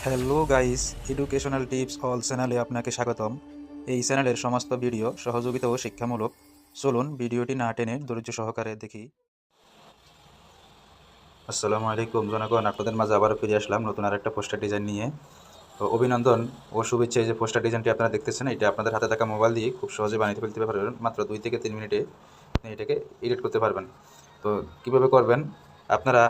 Hello guys, educational tips all চ্যানেলে আপনাকে স্বাগতম। এই চ্যানেলের সমস্ত ভিডিও সহযোগিতা ও শিক্ষামূলক। চলুন ভিডিওটি না টেনে ধৈর্য সহকারে দেখি। আসসালামু আলাইকুম জনগণ, আপনাদের মাঝে আবারও ফিরে আসলাম নতুন আরেকটা পোস্টার ডিজাইন নিয়ে। তো অভিনন্দন ও শুভেচ্ছা। এই যে পোস্টার ডিজাইনটি আপনারা দেখতেছেন, এটা আপনাদের হাতে থাকা মোবাইল দিয়ে খুব সহজে বানিয়ে ফেলতে পারবেন। মাত্র 2 থেকে 3 মিনিটে এটাকে এডিট করতে পারবেন। তো কীভাবে করবেন আপনারা?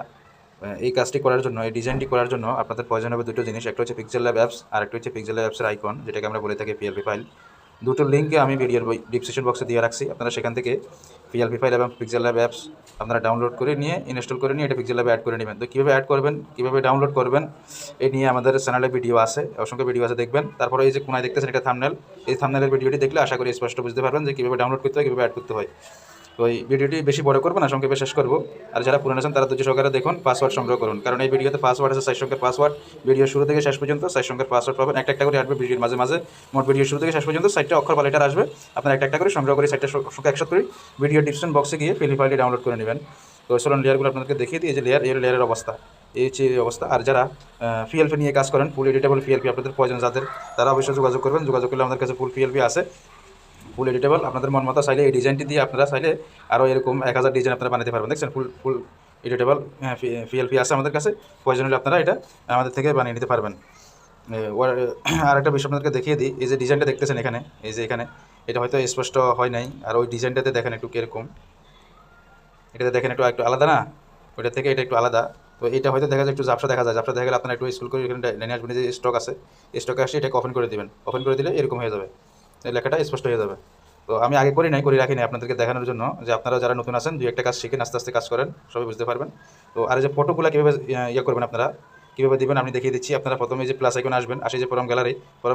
এই কাজটি করার জন্য, এই ডিজাইনটি করার জন্য আপনাদের প্রয়োজন হবে দুটো জিনিস। একটা হচ্ছে পিক্সেল ল্যাব অ্যাপস, আর একটা হচ্ছে পিক্সেল ল্যাব অ্যাপসের আইকন, যেটাকে আমরা বলে থাকি পিএলপি ফাইল। দুটো লিঙ্কে আমি ভিডিওর ডিসক্রিপশন বক্সে দিয়ে রাখছি। আপনারা সেখান থেকে পিএলপি ফাইল এবং পিক্সেল ল্যাব অ্যাপস আপনারা ডাউনলোড করে নিয়ে ইনস্টল করে নিয়ে এটা পিক্সেল ল্যাবে অ্যাড করে নেবেন। তো কীভাবে অ্যাড করবেন, কীভাবে ডাউনলোড করবেন, এই নিয়ে আমাদের চ্যানেলে ভিডিও আছে, অসংখ্য ভিডিও আছে, দেখবেন। তারপরে এই যে কোনায় দেখতেছেন এটা থাম্বনেল, এই থাম্বনেলের ভিডিওটি দেখলে আশা করি স্পষ্ট বুঝতে পারবেন যে কীভাবে ডাউনলোড করতে হয়, কীভাবে অ্যাড করতে হয়। তো এই ভিডিওটি বেশি বড় করবো না, সংক্ষেপে শেষ করবো। আর যারা পুরানো আছেন তারা ধৈর্য সহকারে দেখুন, পাসওয়ার্ড সংগ্রহ করুন, কারণ এই ভিডিওতে পাসওয়ার্ড আছে 4 সংখ্যার পাসওয়ার্ড। ভিডিও শুরু থেকে শেষ পর্যন্ত 4 সংখ্যার পাসওয়ার্ড পাবেন, একটা করে আসবে ভিডিওর মাঝে মাঝে। মোট ভিডিও শুরু থেকে শেষ পর্যন্ত 4টা অক্ষর বা লেটার আসবে। আপনারা একটা করে সংগ্রহ করে 4টা সংখ্যা একসাথে করে ভিডিও ডিসক্রিপশন বক্সে গিয়ে পিএলপি ফাইলটি ডাউনলোড করে নেবেন। তো চলুন লেয়ারগুলো আপনাদেরকে দেখিয়ে দিই। এই যে লেয়ারের অবস্থা, এই হচ্ছে অবস্থা। আর যারা পিএলপি নিয়ে কাজ করেন, ফুল এডিটেবল পিএলপি আপনাদের প্রয়োজন যাদের, তারা অবশ্যই যোগাযোগ করবেন। যোগাযোগ করলে আমাদের কাছে ফুল পিএলপি আছে, ফুল এডিটেবল। আপনাদের মন মতো চাইলে এই ডিজাইনটি দিয়ে আপনারা চাইলে আরও এরকম 1000 ডিজাইন আপনারা বানাতে পারবেন। দেখছেন ফুল ফুল এডিটেবল পিএলপি আছে আমাদের কাছে, প্রয়োজন হলে আপনারা এটা আমাদের থেকে বানিয়ে নিতে পারবেন। আর একটা বিষয় আপনাদেরকে দেখিয়ে দিই। এই যে ডিজাইনটা দেখতেছেন এখানে, এই যে এখানে, এটা হয়তো স্পষ্ট হয় নাই। আর ওই ডিজাইনটাতে দেখেন একটু কীরকম, এটাতে দেখেন একটু একটু আলাদা না, ওইটা থেকে এটা একটু আলাদা। তো এটা হয়তো দেখা যায় একটু ঝাপসা দেখা যায়। ঝাপসা দেখা গেলে আপনারা একটু স্কুল করে এখানে লাইনে আসবেন, যে স্টক আছে, স্টকে আসে এটাকে ওপেন করে দেবেন। ওপেন করে দিলে এরকম হয়ে যাবে, লেখাটা স্পষ্ট হয়ে যাবে। তো আমি আগে করি নাই, করে রাখিনি আপনাদেরকে দেখানোর জন্য, যে আপনারা যারা নতুন আছেন 2-1টা কাজ শিখেন, আস্তে আস্তে কাজ করেন, সবাই বুঝতে পারবেন। তো আর এই যে ফটোগুলো কীভাবে করবেন আপনারা, কীভাবে দেবেন আমি দেখিয়ে দিচ্ছি। আপনারা প্রথমে যে প্লাস আইকনে আসবেন, আসে যে ফরম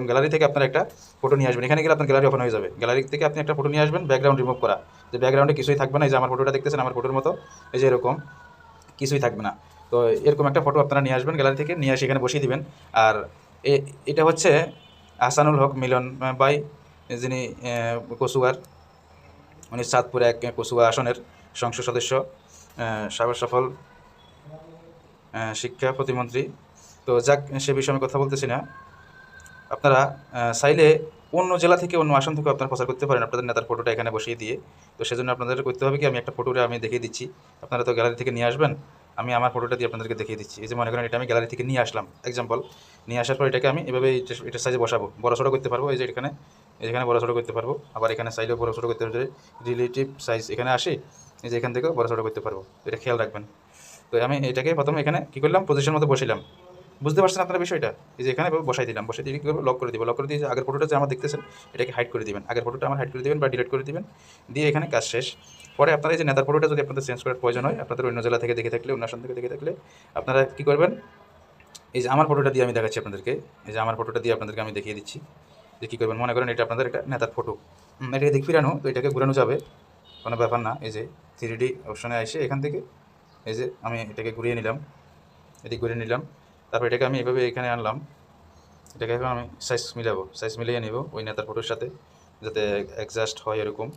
গ্যালারি থেকে আপনারা একটা ফটো নিয়ে আসবেন। এখানে গেলে আপনার গ্যালারি ওপেন হয়ে যাবে। গ্যালারি থেকে আপনি একটা ফটো নিয়ে আসবেন, ব্যাকগ্রাউন্ড রিমুভ করা, যে ব্যাকগ্রাউন্ডে কিছুই থাকবে না। এই যে আমার ফটোটা দেখতেছেন, আমার ফটোর মতো এই যে এরকম কিছুই থাকবে না। তো এরকম একটা ফটো আপনারা নিয়ে আসবেন গ্যালারি থেকে, নিয়ে এসে এখানে বসিয়ে দিবেন। আর এটা হচ্ছে আহসানুল হক মিলন ভাই, যিনি কচুয়ার, উনি চাঁদপুর 1 কচুয়া আসনের সংসদ সদস্য, সাবেক সফল শিক্ষা প্রতিমন্ত্রী। তো যাক, সে বিষয়ে আমি কথা বলতেছি না। আপনারা চাইলে অন্য জেলা থেকে, অন্য আসন থেকে আপনারা প্রচার করতে পারেন আপনাদের নেতার ফটোটা এখানে বসিয়ে দিয়ে। তো সেজন্য আপনাদের করতে হবে কি, আমি একটা ফটোটা আমি দেখিয়ে দিচ্ছি। আপনারা তো গ্যালারি থেকে নিয়ে আসবেন, আমি আমার ফটোটা দিয়ে আপনাদেরকে দেখিয়ে দিচ্ছি। এই যে মনে করেন এটা আমি গ্যালারি থেকে নিয়ে আসলাম, এক্সাম্পল নিয়ে আসার পর এটাকে আমি এভাবে এটার সাইজে বসাবো, বড় ছোটো করতে পারবো। এই যে এখানে বড় ছোটো করতে পারবো, আবার এখানে সাইডেও বড় ছোটো করতে পারবো। রিলেটিভ সাইজ এখানে আসি, এই যে এখান থেকেও বড় ছোটো করতে পারবো, এটা খেয়াল রাখবেন। তো আমি এটাকে প্রথমে এখানে কী করলাম, পজিশন মতো বসিলাম। বুঝতে পারছেন আপনারা বিষয়টা? এই যে এখানে বসাই দিলাম, বসাই দিয়ে কী করবো, লক করে দিব। লক করে দিয়ে আগের ফটোটা যে আমার দেখতেছেন, এটাকে হাইড করে দিবেন। আগের ফটোটা আমার হাইড করে দিবেন বা ডিলিট করে দিবেন, দিয়ে এখানে কাজ শেষ। পরে আপনারা এই যে নেতার ফটোটা যদি আপনাদের চেঞ্জ করার প্রয়োজন হয়, আপনাদের অন্য জেলা থেকে দেখে থাকলে, অন্য আসন থেকে দেখে থাকলে, আপনারা কী করবেন, এই যে আমার ফটোটা দিয়ে আমি দেখাচ্ছি আপনাদেরকে। এই যে আমার ফটোটা দিয়ে আপনাদেরকে আমি দেখিয়ে দিচ্ছি যে কী করবেন। মনে করেন এটা আপনাদের একটা নেতার ফটো, এটাকে দিক ফিরানো, তো এটাকে ঘুরানো যাবে, কোনো ব্যাপার না। এই যে 3D অপশনে এসে এখান থেকে এই যে আমি এটাকে ঘুরিয়ে নিলাম, এদিকে ঘুরিয়ে নিলাম। তারপর এটাকে আমি এভাবে এখানে আনলাম, এটাকে এখন আমি সাইজ মিলাবো, সাইজ মিলিয়ে নিব ওই নেতার ফটোর সাথে, যাতে অ্যাডজাস্ট হয় এরকম।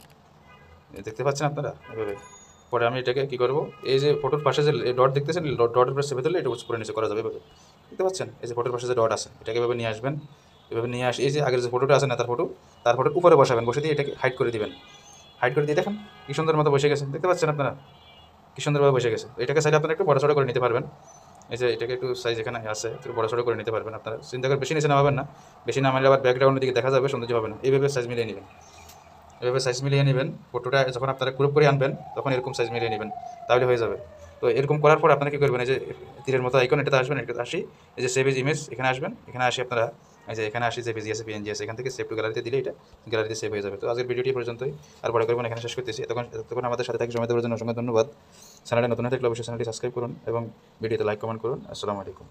দেখতে পাচ্ছেন আপনারা এভাবে। পরে আমি এটাকে কী করবো, এই যে ফটোর পাশে যে ডট দেখতেছেন, ডটের উপরে চেপে ধরলে এটা উপরে নিচে করা যাবে এভাবে। দেখতে পাচ্ছেন এই যে ফটোর পাশে যে ডট আছে, এটাকে এভাবে নিয়ে আসবেন। এভাবে নিয়ে আসি, এই যে আগের যে ফটোটা আছে নেতার ফটো, তার ফটোর উপরে বসাবেন, বসে দিয়ে এটাকে হাইড করে দিবেন। হাইড করে দিয়ে দেখেন কি সুন্দর মতো বসে গেছে। দেখতে পাচ্ছেন আপনারা কি সুন্দরভাবে বসে গেছে। এটাকে সাইডে আপনারা একটু বড় করে নিতে পারবেন। এই যে এটাকে একটু সাইজ এখানে আছে, একটু বড় করে নিতে পারবেন আপনারা। চিন্তা করে বেশি নিচে নামাবেন না, বেশি নামালে আবার ব্যাকগ্রাউন্ডের দিকে দেখা যাবে, সৌন্দর্য হবে না। এইভাবে সাইজ মিলিয়ে নেবেন, এভাবে সাইজ মিলিয়ে নেবেন। ফটোটা যখন আপনারা গ্রুপ করে আনবেন, তখন এরকম সাইজ মিলিয়ে নেবেন, তাহলে হয়ে যাবে। তো এরকম করার পর আপনারা কী করবেন, এই যে তীরের মতো আইকন, এটাতে আসবেন, এটাতে আসি, এই যে সেভ এজ ইমেজ এখানে আসবেন। এখানে আসি আপনারা, এই যে এখানে আসি যে পিজি আছে, পিএনজি আছে, এখান থেকে সেভ টু গ্যালারিতে দিলে এটা গ্যালারিতে সেভ হয়ে যাবে। তো আজকের ভিডিওটি পর্যন্তই, আর বড় করবেন, এখানে শেষ করতেছি। তখন আমাদের সাথে থাকি সময় দেওয়ার জন্য অসংখ্য ধন্যবাদ। চ্যানেলে নতুন হয়ে থাকলে অবশ্যই চ্যানেলটি সাবস্ক্রাইব করুন এবং ভিডিওতে লাইক কমেন্ট করুন। আসসালামু আলাইকুম।